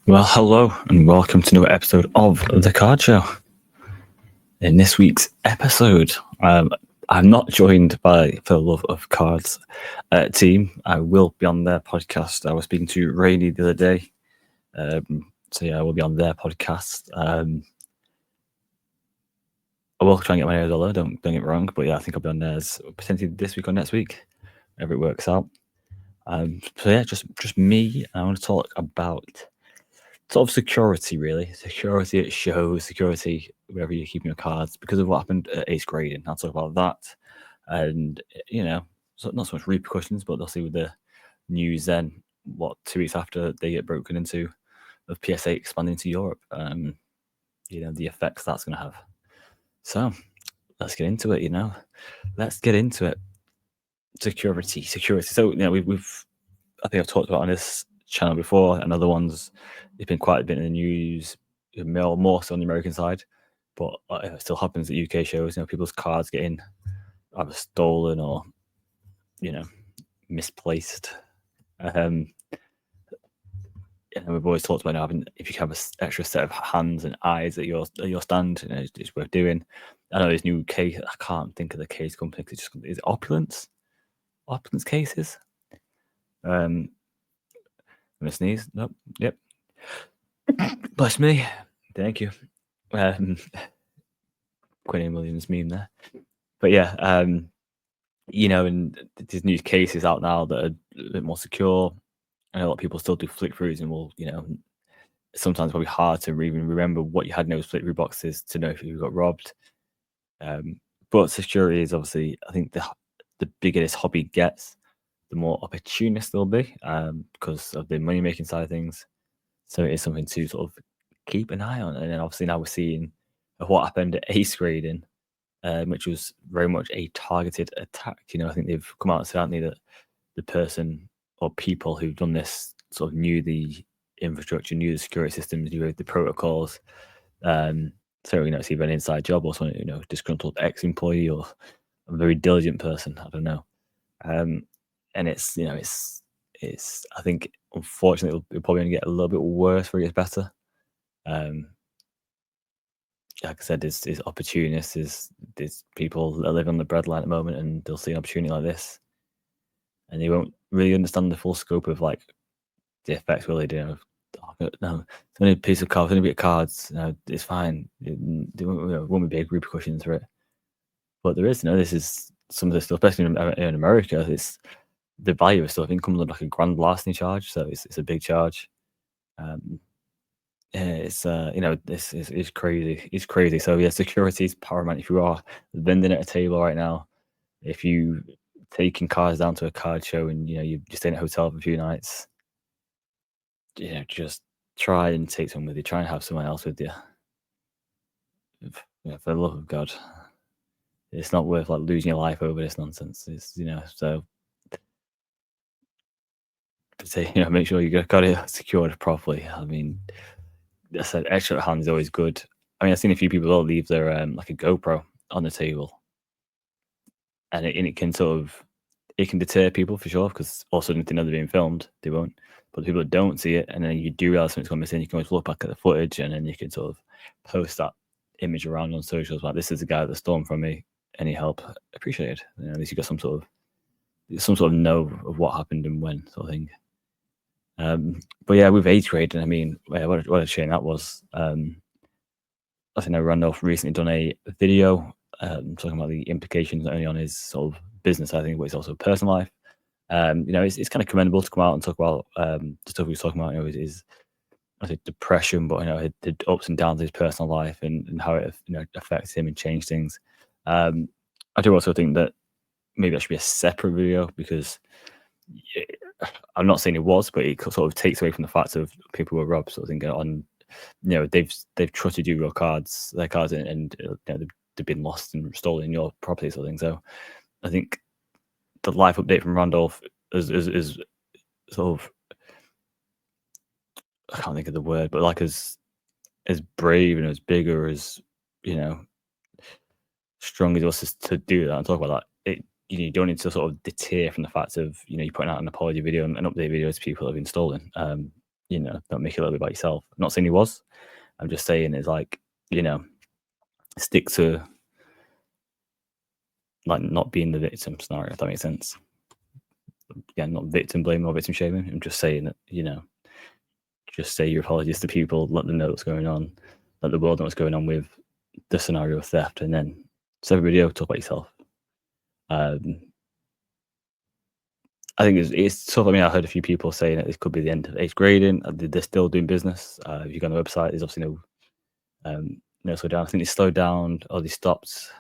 Well, hello and welcome to another episode of The Card Show. In this week's episode, I'm not joined by For the Love of Cards team. I will be on their podcast. I was speaking to Rainey the other day. So yeah, I will be on their podcast. I will try and get my nose all over, don't get me wrong, but yeah, I think I'll be on theirs potentially this week or next week, whenever it works out. So yeah, just me. I want to talk about sort of security, really. Security at shows, security wherever you're keeping your cards, because of what happened at Ace Grading. I'll talk about that. And, so not so much repercussions, but obviously with the news then, 2 weeks after they get broken into, of PSA expanding to Europe, the effects that's going to have. So let's get into it, Let's get into it. Security. So, we've I think I've talked about on this channel before, and other ones, it's been quite a bit in the news, more so on the American side, but it still happens at UK shows. People's cards getting either stolen or, misplaced. We've always talked about having, if you have an extra set of hands and eyes at your stand, it's worth doing. I know there's new case. I can't think of the case company. Is it Opulence cases? I'm gonna sneeze. Nope. Yep. Bless me. Thank you. Quentin Williams meme there. But yeah, and there's new cases out now that are a bit more secure. And a lot of people still do flick throughs and will, sometimes probably hard to even remember what you had in those flick through boxes to know if you got robbed. But security is obviously, I think, the bigger this hobby gets, the more opportunist there'll be, because of the money making side of things. So it is something to sort of keep an eye on. And then obviously now we're seeing what happened at Ace Grading, which was very much a targeted attack. I think they've come out and said, haven't they, that the person or people who've done this sort of knew the infrastructure, knew the security systems, knew the protocols. So, it's either an inside job or someone, disgruntled ex-employee or a very diligent person. I don't know. And it's, I think, unfortunately, it'll probably only get a little bit worse before it gets better. Like I said, there's opportunists, there's people that live on the breadline at the moment, and they'll see an opportunity like this, and they won't really understand the full scope of the effects. Will they do? No, it's only a piece of cards, it's only a bit of cards. It's fine. There won't be big repercussions for it. But there is, this is some of the stuff, especially in America. It's the value of stuff. It comes with like a grand larceny charge, so it's a big charge. It's this is crazy. It's crazy. So yeah, security is paramount. If you are vending at a table right now, if you taking cards down to a card show and you're staying at a hotel for a few nights, just try and take someone with you. Try and have someone else with you. For the love of God, it's not worth losing your life over this nonsense. It's so. Make sure you got it secured properly. I mean, I said extra hand is always good. I mean, I've seen a few people leave their like a GoPro on the table, and it can it can deter people for sure, because also if they know they're being filmed, they won't. But the people that don't see it, and then you do realize something's gone missing, you can always look back at the footage, and then you can sort of post that image around on socials like, this is the guy that stormed from me. Any help appreciated. At least you got some sort of know of what happened and when, sort of thing. But yeah, with Ace Grading, I mean, what a shame that was. I think Randolph recently done a video talking about the implications not only on his sort of business, I think, but it's also personal life. It's kind of commendable to come out and talk about the stuff he was talking about. Is I think depression, but the ups and downs of his personal life and how it affects him and change things. I do also think that maybe that should be a separate video, because I'm not saying it was, but it sort of takes away from the fact of people who were robbed, sort of thing. On, they've trusted you with their cards, and they've been lost and stolen in your property, sort of thing. So I think the life update from Randolph is sort of, I can't think of the word, but as brave and as big or as strong as it was to do that and talk about that. You don't need to sort of deter from the fact of you're putting out an apology video and an update video to people that have been stolen. don't make it a little bit about yourself. I'm not saying he was. I'm just saying it's like, you know, stick to like not being the victim scenario, if that makes sense. Yeah, not victim blaming or victim shaming. I'm just saying that, just say your apologies to people, let them know what's going on, let the world know what's going on with the scenario of theft, and then just have a video, talk about yourself. Um, I think it's tough. I mean, I heard a few people saying that this could be the end of eighth grading. They're still doing business. If you go on the website, there's obviously no slow down. I think they slowed down or they stopped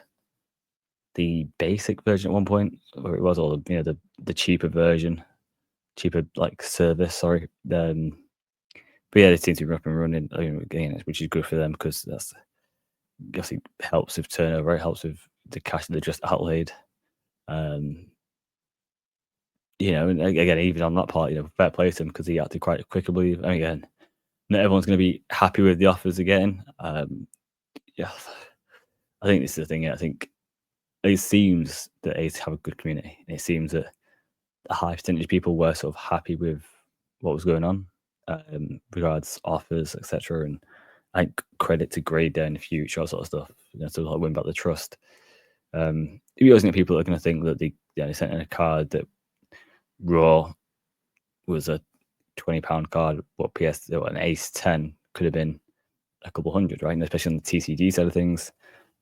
the basic version at one point, or it was all the cheaper version, cheaper like service. Sorry. But yeah, they seem to be up and running again, which is good for them because that's obviously helps with turnover. It helps with the cash that they just outlaid. Um, and again, even on that part, fair play to him because he acted quite quick, I believe. And again, not everyone's going to be happy with the offers again. Yeah, I think this is the thing. Yeah, I think it seems that Ace have a good community. And it seems that a high percentage of people were sort of happy with what was going on, regards offers, etc. And I think credit to grade down in the future, all sort of stuff, to like win back the trust. You always get people that are going to think that they sent in a card that Raw was a £20 card, but an Ace 10 could have been a couple hundred, right? And especially on the TCG side of things,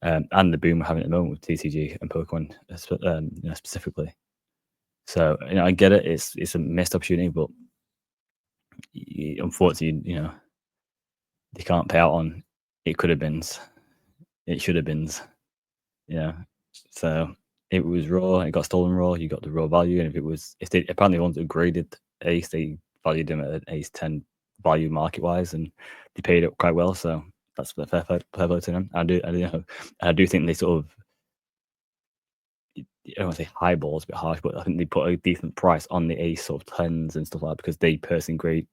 and the boom we're having at the moment with TCG and Pokemon, specifically. So I get it; it's a missed opportunity, but unfortunately, they can't pay out on it. Could have been, it should have been, yeah. So it was raw. It got stolen raw. You got the raw value, and if they apparently ones that graded Ace, they valued them at an Ace 10 value market wise, and they paid it quite well. So that's fair play to them. I do think they sort of, I don't want to say highballs, a bit harsh, but I think they put a decent price on the Ace sort of 10s and stuff like that because they personally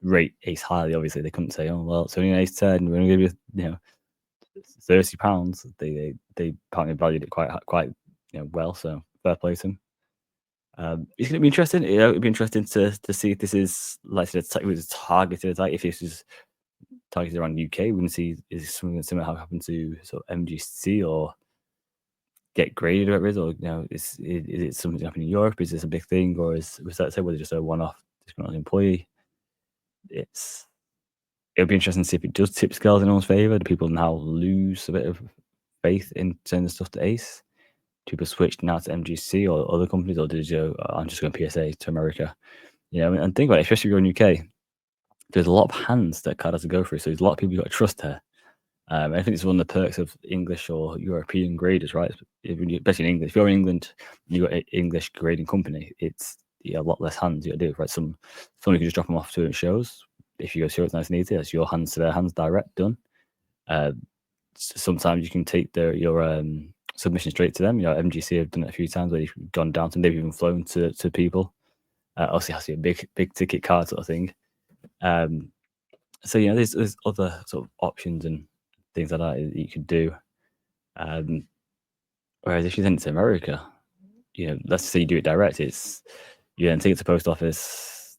rate Ace highly. Obviously, they couldn't say, "Oh well, it's only an Ace 10. We're going to give you £30." They apparently valued it quite well. So fair play to them. It's going to be interesting. It'll be interesting to see if this is like it was a targeted attack. If this is targeted around UK, we can see is something similar happen to sort of MGC or get graded or whatever it is, or is it something happening in Europe? Is this a big thing, or was that say whether just a one-off disgruntled employee? It'll be interesting to see if it does tip scales in anyone's favour. Do people now lose a bit of faith in sending stuff to Ace? Do people switch now to MGC or other companies, or did you? I'm just going PSA to America. And think about it, especially if you're in UK. There's a lot of hands that card has to go through, so there's a lot of people you got to trust here. I think it's one of the perks of English or European graders, right? Especially in English. If you're in England, you've got an English grading company, it's a lot less hands you got to do, right? Someone can just drop them off to it shows. If you go show it's nice and easy, that's your hands to their hands, direct, done. Sometimes you can take your submission straight to them. MGC have done it a few times where you've gone down to them, they've even flown to people. Obviously, has to be a big ticket card sort of thing. So there's other sort of options and things like that you could do. Whereas if you send it to America, let's say you do it direct, it's you then take it to post office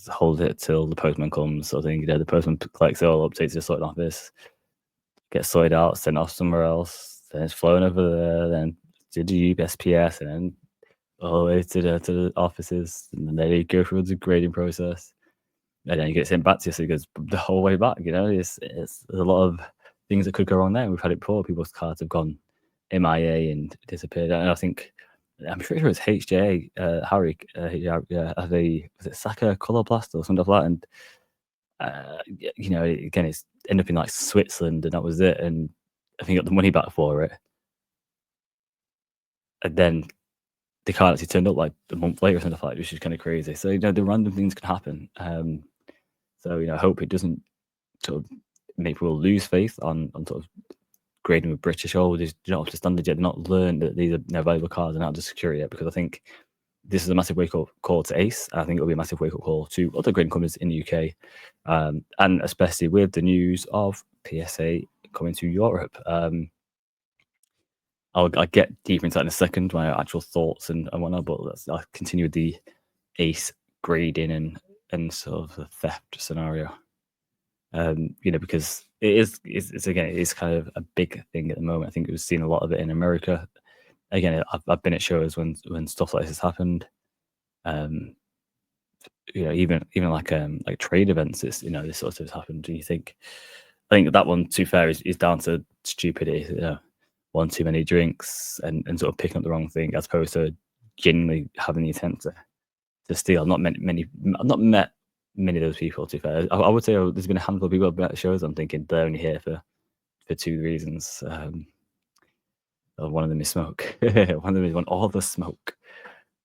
holds it till the postman comes, sort of thing. The postman collects it all up, takes it to the sorting office, gets sorted out, sent off somewhere else, then it's flown over there, then to the USPS, and then all the way to the offices, and then they go through the grading process. And then you get sent back to you, so it goes the whole way back. It's there's a lot of things that could go wrong there. We've had it before. People's cards have gone MIA and disappeared. And I think I'm pretty sure it's HJ Harry. Was it Saka Color Blast or something like that? And again, it's ended up in like Switzerland, and that was it. And I think got the money back for it. And then the card actually turned up like a month later or something like that, which is kind of crazy. So the random things can happen. So I hope it doesn't sort of make people lose faith on sort of grading with British. Oh, they're not up to standard yet. They're not learned that these are valuable cards and not just security yet. Because I think this is a massive wake up call to Ace. I think it'll be a massive wake up call to other grading companies in the UK, and especially with the news of PSA coming to Europe. I'll get deeper into that in a second, my actual thoughts and whatnot. But I'll continue with the Ace grading and any sort of a theft scenario. Because it's again, it is kind of a big thing at the moment. I think we've seen a lot of it in America. Again, I've been at shows when stuff like this has happened. Um, even like trade events, it's this sort of stuff has happened. Do you think? I think that one, to be fair, is down to stupidity. One too many drinks and sort of picking up the wrong thing, as opposed to genuinely having the intent to steal. I've not met many of those people. To be fair, I would say there's been a handful of people I've been at shows. I'm thinking they're only here for two reasons. One of them is smoke. One of them is want all the smoke.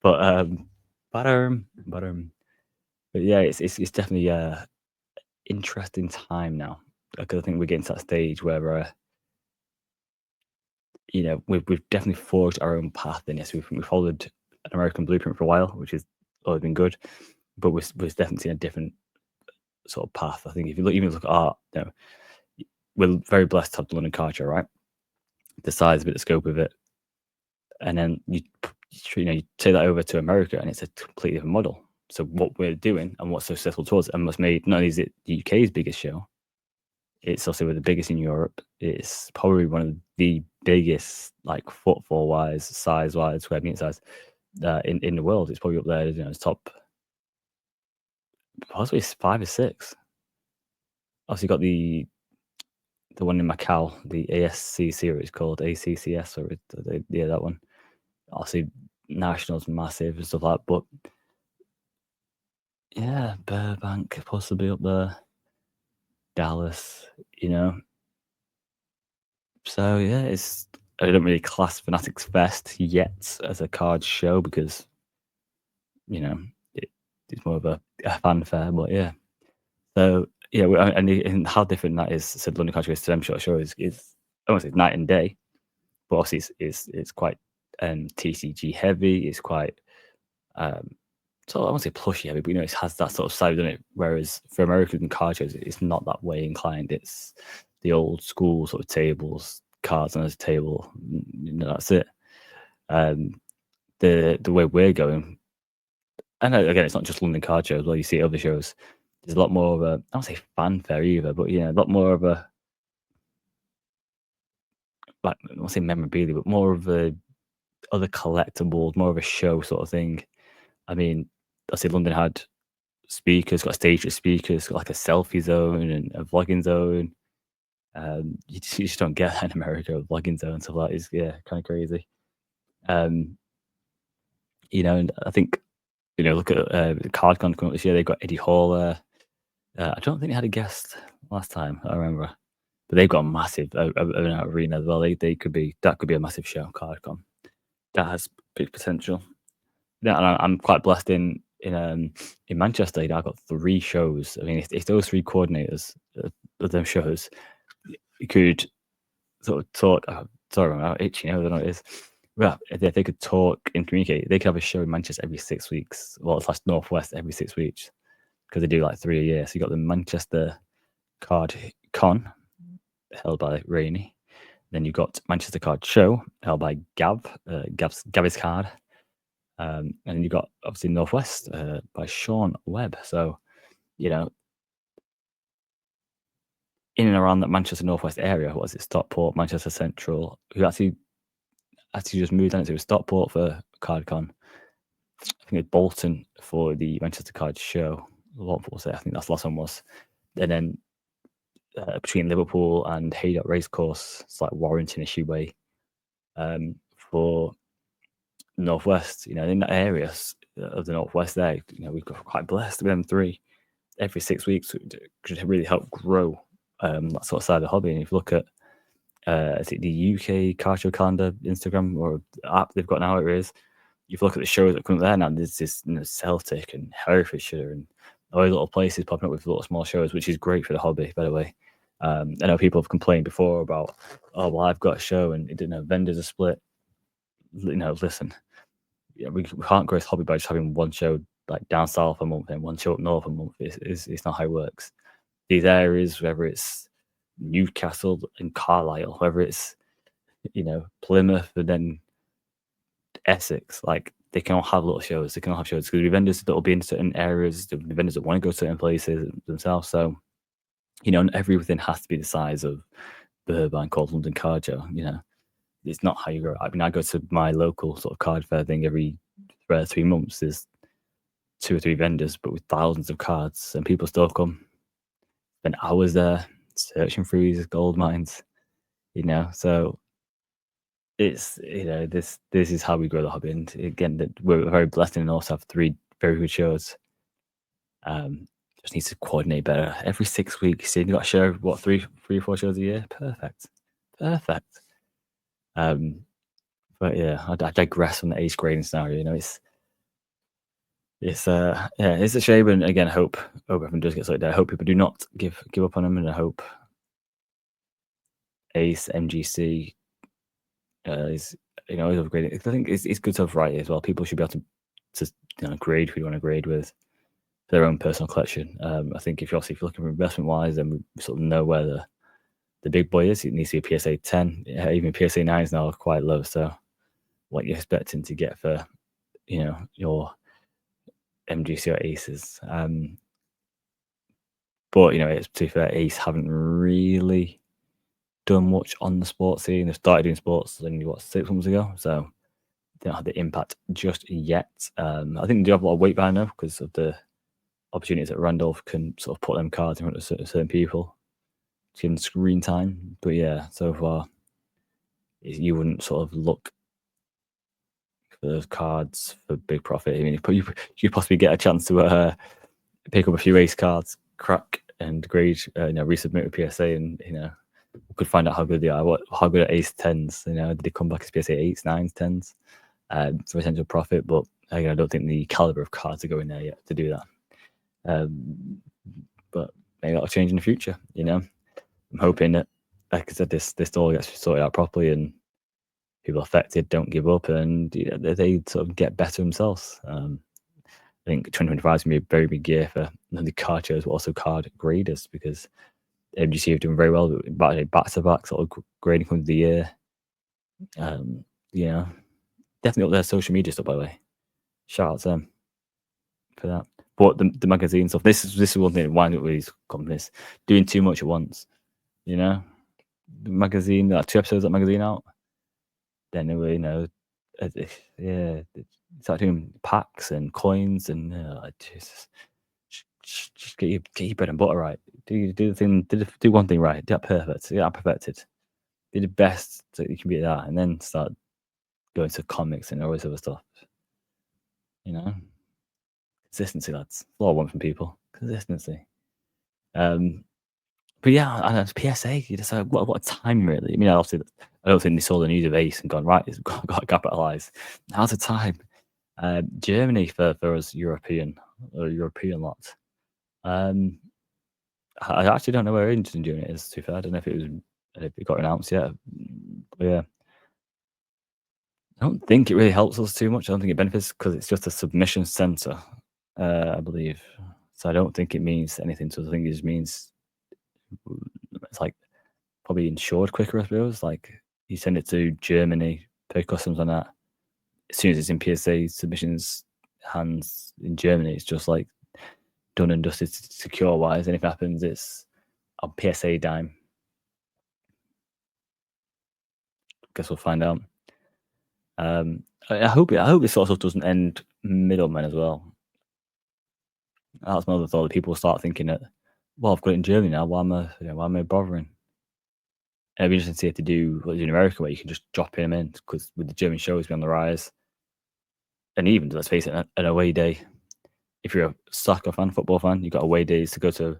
But but but yeah, it's definitely a interesting time now, because I think we're getting to that stage where we've definitely forged our own path in this. We followed an American blueprint for a while, which has always been good, but we're definitely seeing a different sort of path. I think if you look, even look at art, we're very blessed to have the London Car Show, right? The size of it, the scope of it, and then you take that over to America, and it's a completely different model. So what we're doing and what's so successful towards, and what's made not only is it the UK's biggest show, it's also the biggest in Europe. It's probably one of the biggest, like footfall wise, size wise, square meter size, in the world. It's probably up there, it's top, possibly 5 or 6. Obviously, got the one in Macau, the ASC series called ACCS, or yeah, that one. Obviously, National's massive and stuff like that, but yeah, Burbank possibly up there, Dallas, So yeah, I don't really class Fanatics Fest yet as a card show because you know it, it's more of a fanfare. But yeah, so yeah, and how different that is. So London Card Show to them short show is I won't say night and day, but obviously it's quite TCG heavy. It's quite so I won't say plushy heavy, but it has that sort of side on it. Whereas for American card shows, it's not that way inclined. It's the old school sort of tables, cards on a table. That's it. The way we're going, and again, it's not just London card shows. Well, you see other shows. There's a lot more of a, I don't say fanfare either, but a lot more of a, like, I won't say memorabilia, but more of a other collectibles, more of a show sort of thing. I mean, I say London had speakers, got a stage with speakers, got like a selfie zone and a vlogging zone. You just don't get that in America, a vlogging zone, stuff like that is, yeah, kind of crazy. And I think, look at CardCon coming up this year. They've got Eddie Hall there. I don't think they had a guest last time, I remember. But they've got a massive arena as well. That could be a massive show, CardCon. That has big potential. Yeah, and I'm quite blessed in Manchester. I've got 3 shows. I mean, if those 3 coordinators of those shows could sort of talk, sorry, I'm itching. I don't know what it is. Well, if they could talk and communicate, they could have a show in Manchester every 6 weeks. Well, it's like Northwest every 6 weeks because they do like 3 a year. So you got the Manchester Card Con held by Rainey. Then you've got Manchester Card Show held by Gabby's Card. And then you've got obviously Northwest by Sean Webb. So, in and around that Manchester Northwest area, what was it? Stockport, Manchester Central, who actually just moved on to Stockport for CardCon. I think it's Bolton for the Manchester Card Show. A lot of people say I think that's the last one was. And then between Liverpool and Haydock Racecourse, it's like Warrington-ish way for Northwest. In that area of the Northwest there, we've got quite blessed with them 3 every 6 weeks, could really help grow that sort of side of the hobby. And if you look at is it the UK Card Show calendar Instagram or app they've got now, it is. If you look at the shows that come up there now, there's this Celtic and Herefordshire and all these little places popping up with little small shows, which is great for the hobby, by the way. I know people have complained before about, oh, well, I've got a show and it didn't know vendors are split. Listen, we can't grow this hobby by just having one show like down south a month and one show up north a month. It's not how it works. These areas, whether it's Newcastle and Carlisle, whether it's Plymouth and then Essex, like they can all have little shows. They can all have shows because there'll be vendors that will be in certain areas. There'll be vendors that want to go to certain places themselves. So and everything has to be the size of the headline called London Card Show. It's not how you go. I mean, I go to my local sort of card fair thing every 3 months. There's two or three vendors, but with thousands of cards, and people still come. Spend hours there searching through these gold mines. So it's this is how we grow the hobby. And again, that we're very blessed and also have three very good shows. Just needs to coordinate better. Every 6 weeks, you got to share what three or four shows a year. Perfect. But yeah, I digress from the ace grading scenario. It's a shame, and again, I hope everyone does get sorted out. I hope people do not give up on them, and I hope Ace MGC is is upgrading. I think it's good to have variety as well. People should be able to grade who you want to grade with their own personal collection. I think if you're looking for investment wise, then we sort of know where the big boy is. It needs to be a PSA 10. Even PSA 9s now are quite low. So what you're expecting to get for your MGC or Aces. But it's to be fair, Ace haven't really done much on the sports scene. They started doing sports only 6 months ago, so they don't have the impact just yet. I think they do have a lot of weight behind now because of the opportunities that Randolph can sort of put them cards in front of certain people to give them screen time. But yeah, so far you wouldn't sort of look for those cards for big profit. I mean, you possibly get a chance to pick up a few ace cards, crack and grade, resubmit with PSA, and we could find out how good they are. How good are ace tens? Did they come back as PSA 8s, 9s, 10s for potential profit? But again, I don't think the caliber of cards are going there yet to do that. But maybe that'll change in the future. I'm hoping that, like I said, this all gets sorted out properly and people affected don't give up and they sort of get better themselves. I think 2025 is going to be a very big year for not only card shows but also card graders because MGC have done very well back to back sort of grading comes of the year. Definitely up their social media stuff, by the way. Shout out to them for that. But the magazine stuff, this is one thing that winds up with these companies doing too much at once. The magazine, 2 episodes of that magazine out, then they were, start doing packs and coins and just get your bread and butter right. Do the thing, do one thing right, do that perfect, get that perfected, be the best that you can be at that, and then start going to comics and all this other stuff. Consistency, lads. That's all I want from people. Consistency. But yeah, and PSA, you just what a time really. I mean, obviously, I don't think they saw the news of Ace and gone right. It's got to capitalise. Now's the time. Germany for us European lot. I actually don't know where interested in doing it is. To be fair, I don't know if it got announced yet. But yeah, I don't think it really helps us too much. I don't think it benefits because it's just a submission center, I believe. So I don't think it means anything. So I think it just means it's like probably insured quicker, I suppose. Like you send it to Germany, pay customs on that. As soon as it's in PSA submissions hands in Germany, it's just like done and dusted secure wise. And if it happens, it's a PSA dime. Guess we'll find out. I hope this sort of stuff doesn't end middlemen as well. That's my other thought. That people start thinking that, well, I've got it in Germany now. Why am I bothering? And it'd be interesting to see if they do what they do in America, where you can just drop them in because with the German shows being on the rise, and even let's face it, an away day. If you're a soccer fan, football fan, you've got away days to go to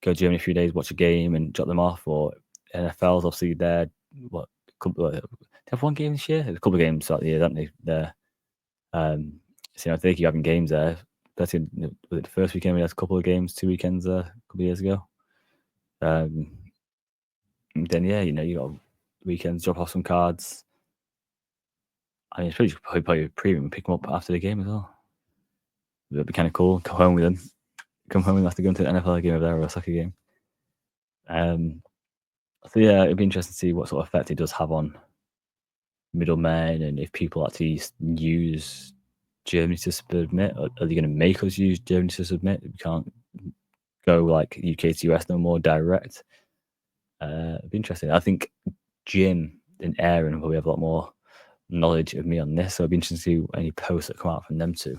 Germany a few days, watch a game, and drop them off. Or NFL's obviously there. They have one game this year. There's a couple of games throughout the year, don't they? There. So I think you're having games there. That's the first weekend we had a couple of games, 2 weekends a couple of years ago. Then you got weekends, drop off some cards. I mean, it's probably play a premium and pick them up after the game as well. That'd be kind of cool. Come home with them. Come home and have to go into an NFL game over there or a soccer game. So yeah, it'd be interesting to see what sort of effect it does have on middlemen and if people actually use Germany to submit? Are they going to make us use Germany to submit? We can't go like UK to US no more direct. It'd be interesting. I think Jim and Aaron will probably have a lot more knowledge of me on this, so it'd be interesting to see any posts that come out from them too.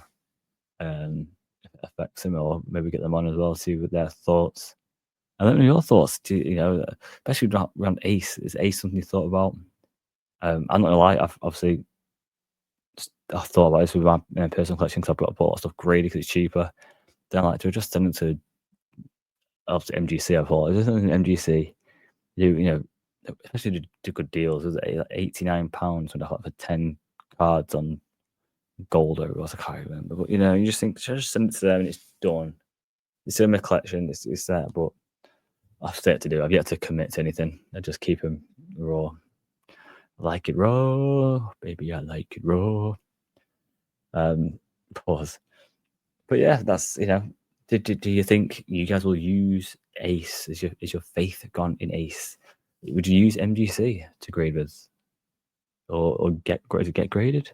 If it affects them, or maybe get them on as well, see what their thoughts. I don't know your thoughts. Especially around Ace. Is Ace something you thought about? I'm not gonna lie. I've obviously I thought about this with my personal collection because I've got a lot of stuff graded because it's cheaper. Then I like to just send it to obviously MGC. I thought is something MGC. Especially do good deals. Was it like £89 when I got for 10 cards on gold or it was? I can't remember. But you just think, should I just send it to them and it's done? It's in my collection. It's there, but I've still yet to do. I've yet to commit to anything. I just keep them raw. I like it raw, baby. I like it raw. Pause. But yeah, that's Do you think you guys will use Ace? Is your faith gone in Ace? Would you use MGC to grade with, or get graded?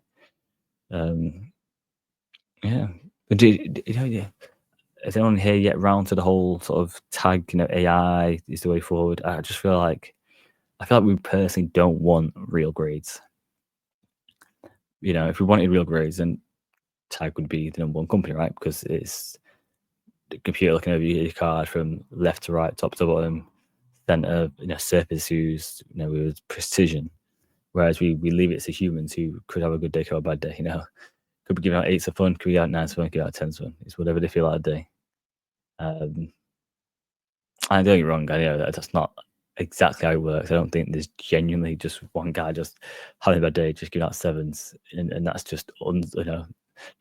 Yeah. But is anyone here yet round to the whole sort of tag? AI is the way forward. I feel like we personally don't want real grades. If we wanted real grades, then tag would be the number one company, right? Because it's the computer looking over your card from left to right, top to bottom, center, surface used, with precision. Whereas we leave it to humans who could have a good day or a bad day. Could be giving out 8s of fun, could be giving out 9s of fun, could be out 10s of fun. It's whatever they feel like a day. And don't get me wrong, I know that's not exactly how it works. I don't think there's genuinely just one guy just having a bad day, just giving out 7s, and that's just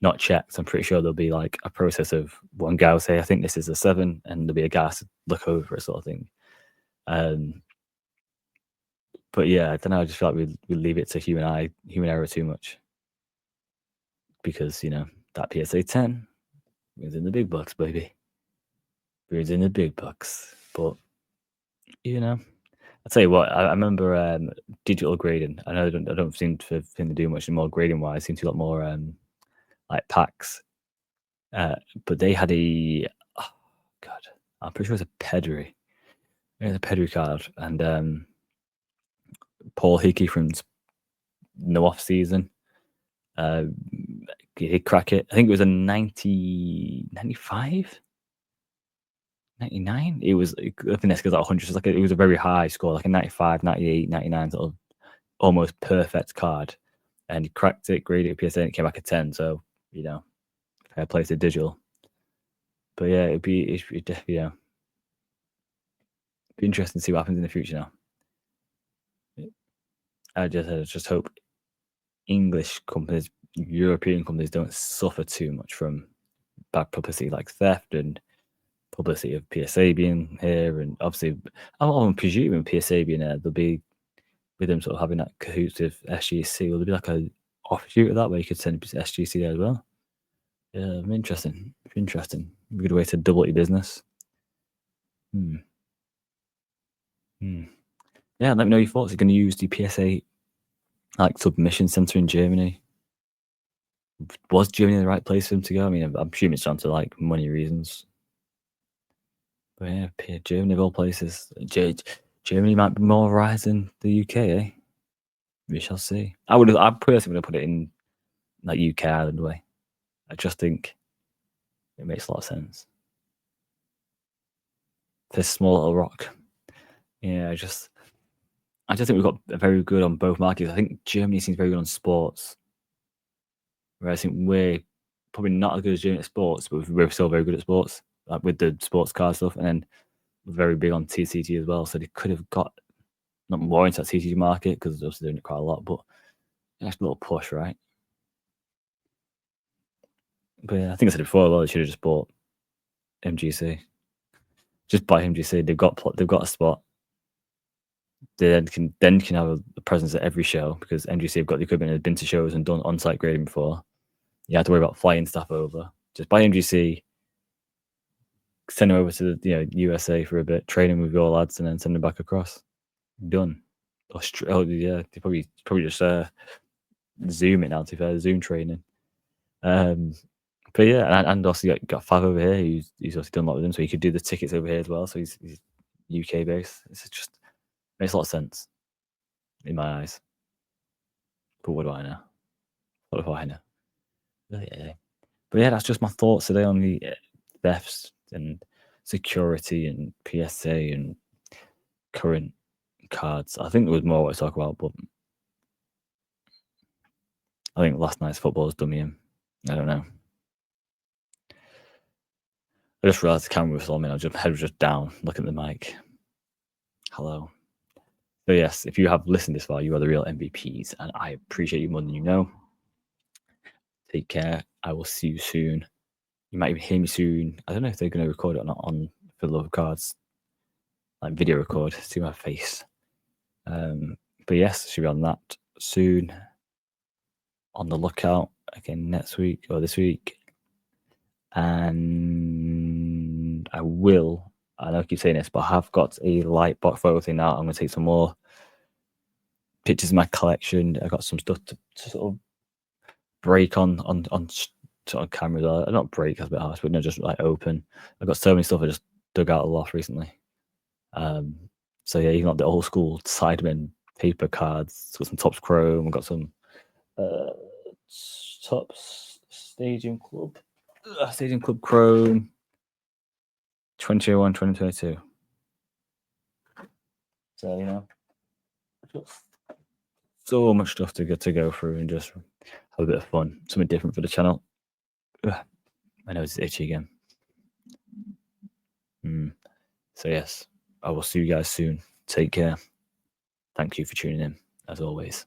not checked. I'm pretty sure there'll be like a process of one guy will say, I think this is a 7, and there'll be a guy to look over it, sort of thing. But yeah, I don't know. I just feel like we leave it to human error too much, because that PSA 10 is in the big bucks, baby. It's in the big bucks. But I'll tell you what. I remember digital grading. I know I don't seem to do much more grading wise. Seem to be a lot more like packs. But they had oh god, I'm pretty sure it was a Pedri. It was a Pedri card, and Paul Hickey from no off season. He'd crack it. I think it was a 95, 99. It was, I think that's because 100. It was a very high score, like a 95, 98, 99, sort of almost perfect card. And he cracked it, graded it PSA, and it came back a 10. So fair play to digital. But yeah, it'd be interesting to see what happens in the future now. I just hope English companies, European companies don't suffer too much from bad publicity like theft and publicity of PSA being here. And obviously, I'm presuming PSA being there, there'll be, with them sort of having that cahoots with SGC, will there be like a offshoot of that where you could send SGC there as well? Yeah, interesting. A good way to double your business. Yeah, let me know your thoughts. You're going to use the PSA like submission center in Germany. Was Germany the right place for them to go? I mean, I'm assuming it's down to like money reasons. But yeah, Germany of all places. Germany might be more rise than the UK, eh? We shall see. I personally would have put it in like UK Ireland way. I just think it makes a lot of sense. This small little rock. Yeah, I just think we've got very good on both markets. I think Germany seems very good on sports, whereas I think we're probably not as good as Germany at sports, but we're still very good at sports, like with the sports car stuff, and then we're very big on TCG as well. So they could have got not more into that TCG market because they're obviously doing it quite a lot, but that's a little push, right? But yeah, I think I said it before. Well, they should have just bought MGC. Just buy MGC. They've got a spot. They then can have a presence at every show because MGC have got the equipment and have been to shows and done on-site grading before. You have to worry about flying stuff over. Just buy MGC, send them over to the USA for a bit, training with your lads, and then send them back across. Done. Yeah, they probably just Zoom it now. To be fair, Zoom training. Um, but yeah, and also got Fav over here who's also done a lot with him, so he could do the tickets over here as well. So he's UK based. It's just makes a lot of sense in my eyes. But what do I know? What do I know? Yeah. But yeah, that's just my thoughts today on the thefts and security and PSA and current cards. I think there was more to talk about, but I think last night's football has done me in. I don't know. I just realised the camera was on me. My head was just down, looking at the mic. Hello. So yes, if you have listened this far, you are the real MVPs, and I appreciate you more than you know. Take care. I will see you soon. You might even hear me soon. I don't know if they're going to record it or not on For the Love of Cards, like video record, see my face. But yes, should be on that soon. On the lookout again next week or this week. And I know I keep saying this, but I have got a light box photo thing now. I'm going to take some more pictures of my collection. I got some stuff to sort of break on sort of cameras. Not break, that's a bit harsh, but no, just like open. I've got so many stuff I just dug out of the loft recently. So yeah, even like the old school Sidemen paper cards. Got some Topps Chrome. I've got some Topps Stadium Club Chrome 2001, 2022. So, you know, so much stuff to go through and just have a bit of fun. Something different for the channel. Ugh, my nose is itchy again. So, yes, I will see you guys soon. Take care. Thank you for tuning in, as always.